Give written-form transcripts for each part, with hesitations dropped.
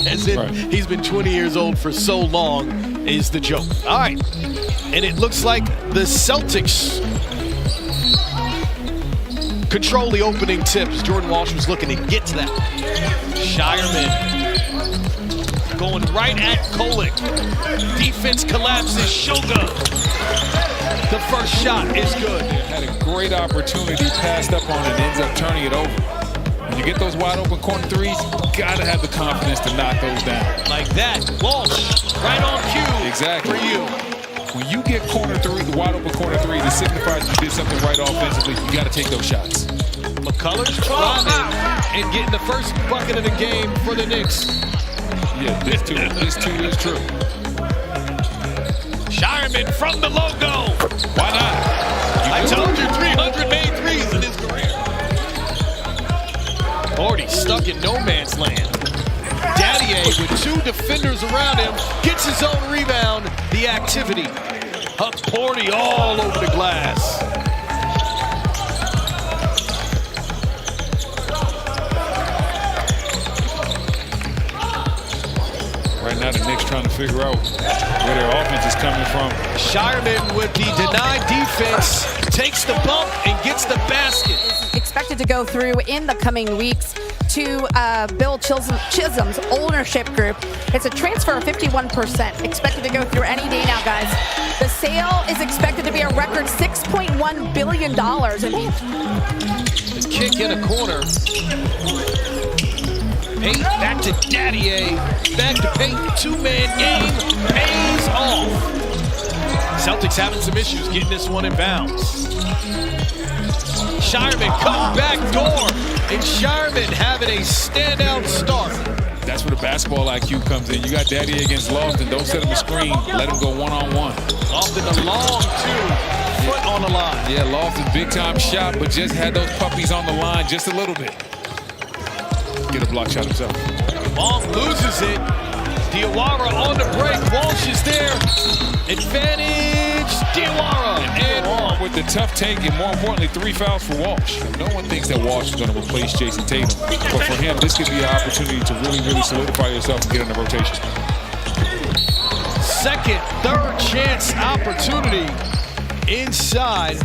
as if he's been 20 years old for so long is the joke. All right, and it looks like the Celtics control the opening tips. Jordan Walsh was looking to get to that. Shireman going right at Kolek. Defense collapses. Sugar. The first shot is good. Had a great opportunity, passed up on it, and ends up turning it over. When you get those wide open corner threes, you gotta have the confidence to knock those down. Like that. Walsh, right on cue. Exactly. For you. When you get corner three, the wide open corner three, it signifies you did something right offensively. You gotta take those shots. McCullough's driving and getting the first bucket of the game for the Knicks. Yeah, this too is true. Shireman from the logo. Why not? I told you 300 made threes in his career. Already stuck in no man's land. Daddier with two defenders around him gets his own rebound. The activity. Huck Porty all over the glass. Right now the Knicks trying to figure out where their offense is coming from. Shireman with the denied defense takes the bump and gets the basket. Expected to go through in the coming weeks to Bill Chisholm's ownership group. It's a transfer of 51%. Expected to go through any day now, guys. The sale is expected to be a record $6.1 billion. The kick in a corner. Paint back to Daddier. Back to paint. Two-man game pays off. Celtics having some issues getting this one in bounds. Shireman cut back door. And Shireman having a standout start. That's where the basketball IQ comes in. You got Daddier against Lofton. Don't set him a screen. Let him go one-on-one. Lofton a long two. Foot on the line. Yeah, Lofton big-time shot, but just had those puppies on the line just a little bit. Get a block shot himself. Long loses it. Diawara on the break. Walsh is there. Advantage. Diawara. And with the tough take, and more importantly, 3 fouls for Walsh. No one thinks that Walsh is going to replace Jason Tatum. But for him, this could be an opportunity to really, really solidify yourself and get in the rotation. Second, third chance opportunity inside.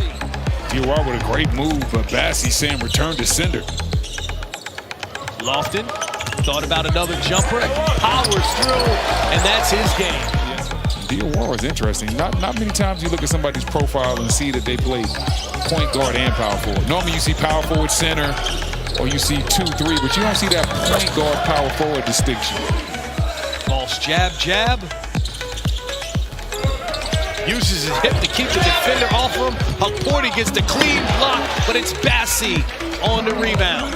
Diawara with a great move, but Bassie saying return to sender. Lofton thought about another jumper, powers through, and that's his game. Diawara is interesting. Not many times you look at somebody's profile and see that they play point guard and power forward. Normally you see power forward, center, or you see 2-3, but you don't see that point guard, power forward distinction. False jab. Uses his hip to keep the defender off him. Porty gets the clean block, but it's Bassie on the rebound.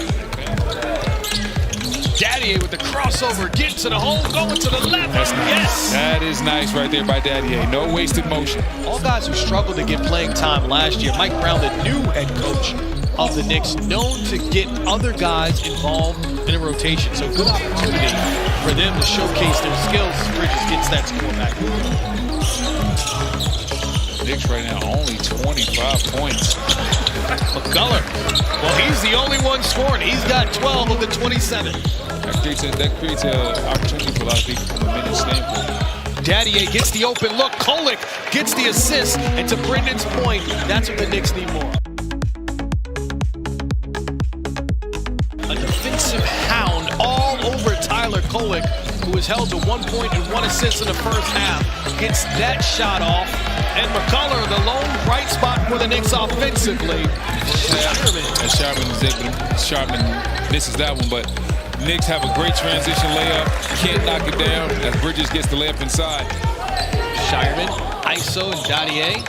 Daddier with the crossover, getting to the hole, going to the left. That's nice. Yes. That is nice right there by Daddier. No wasted motion. All guys who struggled to get playing time last year. Mike Brown, the new head coach of the Knicks, known to get other guys involved in a rotation. So good opportunity for them to showcase their skills. Bridges gets that score back. Knicks right now only 25 points. McCullough, well, he's the only one scoring. He's got 12 of the 27. That creates an opportunity for a lot of people from a minute standpoint. Daddier gets the open look. Kolek gets the assist. And to Brendan's point, that's what the Knicks need more. A defensive hound all over Tyler Kolek, who was held to 1 point and 1 assist in the first half. Gets that shot off. And McCullough, the lone bright spot for the Knicks offensively. Sharman misses that one, but Knicks have a great transition layup. Can't knock it down as Bridges gets the layup inside. Shireman, ISO and Daddier.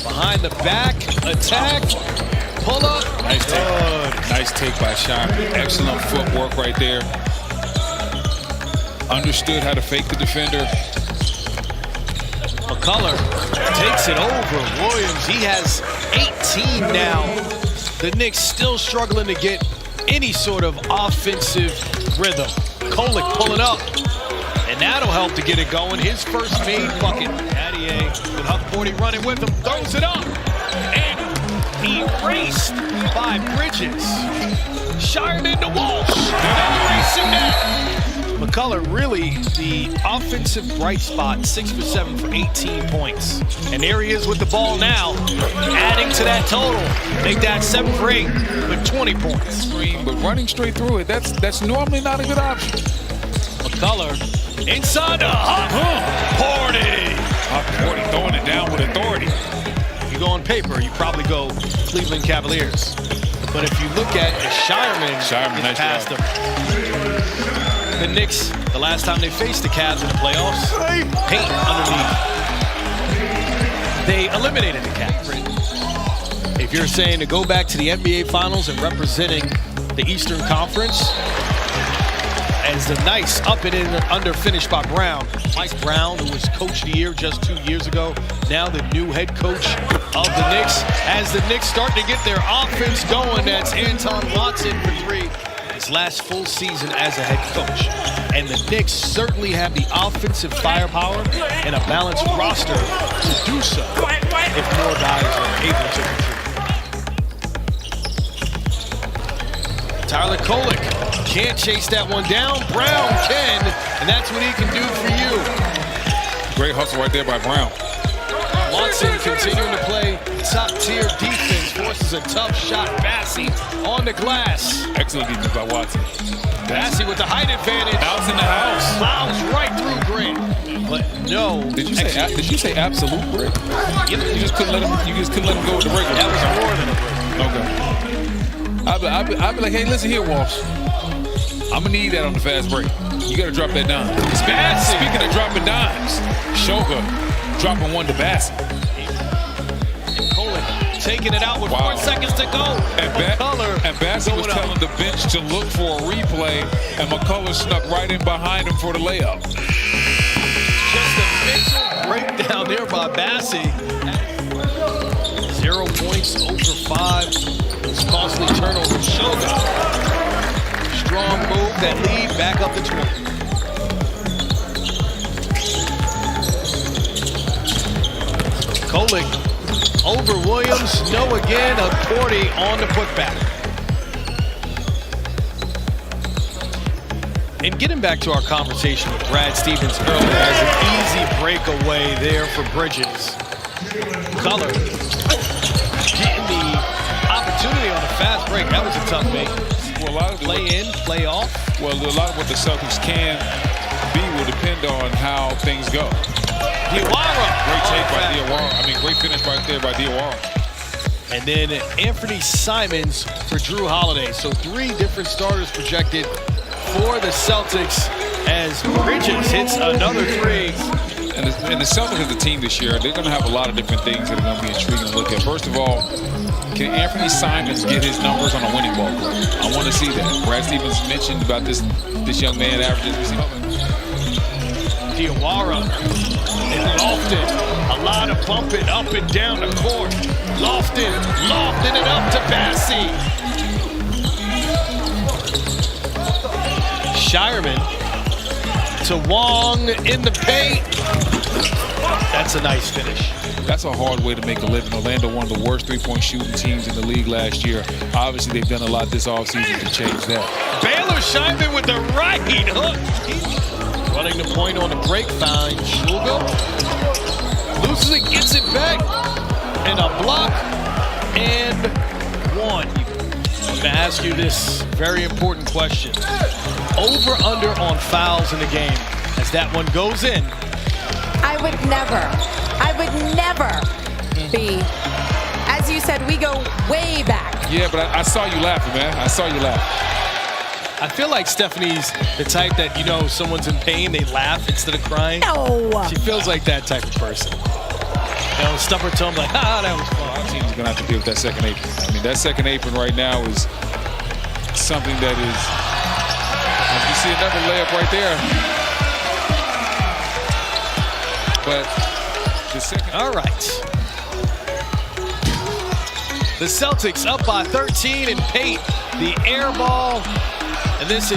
Behind the back, attack, pull up. Nice take. Nice take by Shireman. Excellent footwork right there. Understood how to fake the defender. McCullough takes it over Williams. He has 18 now. The Knicks still struggling to get any sort of offensive rhythm. Kolek pulling up, and that'll help to get it going. His first made bucket. Daddier with Huck Porty running with him, throws it up, and erased by Bridges. Shireman to Walsh, and erasing that. McCullough really the offensive bright spot, 6 for 7 for 18 points. And there he is with the ball now, adding to that total. Make that 7 for 8 with 20 points. But running straight through it, that's normally not a good option. McCullough inside the Porty. Porty throwing it down with authority. You go on paper, you probably go Cleveland Cavaliers. But if you look at Shireman nice past them. The Knicks, the last time they faced the Cavs in the playoffs, paint underneath. They eliminated the Cavs. If you're saying to go back to the NBA Finals and representing the Eastern Conference, as the nice up and in under finish by Brown. Mike Brown, who was Coach of the Year just 2 years ago, now the new head coach of the Knicks. As the Knicks start to get their offense going, that's Anton Watson for 3. His last full season as a head coach. And the Knicks certainly have the offensive firepower and a balanced roster to do so if more guys are able to contribute. Tyler Kolek can't chase that one down. Brown can, and that's what he can do for you. Great hustle right there by Brown. Watson continuing to play top-tier defense, forces a tough shot. Bassey on the glass. Excellent defense by Watson. Bassey with the height advantage. House in the house. Fouls right through Grant. But no. Did you say absolute break? You just couldn't let him. You just couldn't let him go with the break. That was more than a break. Okay. I'd be like, hey, listen here, Walsh. I'm gonna need that on the fast break. You gotta drop that dime. Speaking of dropping dimes, Shoga dropping one to Bassey. And Kolek taking it out with 4 seconds to go. And Bassey was telling the bench to look for a replay, and McCullough snuck right in behind him for the layup. Just a mental breakdown there by Bassey. 0 points, 0 for 5. It's costly turnover. Shoga. Strong move, that lead back up to 20. Kolek over Williams, no again, a Porty on the putback. And getting back to our conversation with Brad Stevens earlier, as an easy breakaway there for Bridges. Color getting the opportunity on a fast break. That was a tough make. Well, a lot of play in, play off. Well, a lot of what the Celtics can be will depend on how things go. Diawara. Great take by Diawara. Great finish right there by Diawara. And then Anthony Simons for Drew Holiday. So 3 different starters projected for the Celtics as Bridges hits another 3. And the Celtics as a team this year, they're going to have a lot of different things that are going to be intriguing to look at. First of all, can Anthony Simons get his numbers on a winning ball club? I want to see that. Brad Stevens mentioned about this young man averages. Diawara and Lofton. A lot of bumping up and down the court. Lofton it up to Bassey. Shireman to Wong in the paint. That's a nice finish. That's a hard way to make a living. Orlando, one of the worst three-point shooting teams in the league last year. Obviously, they've done a lot this offseason to change that. Baylor Shireman with the right hook. Running the point on the break, finds Schluger. Loses it, gets it back. And a block and 1. I'm going to ask you this very important question. Over, under on fouls in the game. As that one goes in. I would never be. As you said, we go way back. Yeah, but I saw you laughing, man. I saw you laughing. I feel like Stephanie's the type that, someone's in pain, they laugh instead of crying. No. She feels like that type of person. Stump her tongue like, that was fun. Our team's going to have to deal with that second apron. That second apron right now is something that is, you see another layup right there. But the second. All right. The Celtics up by 13 and paint the air ball. And this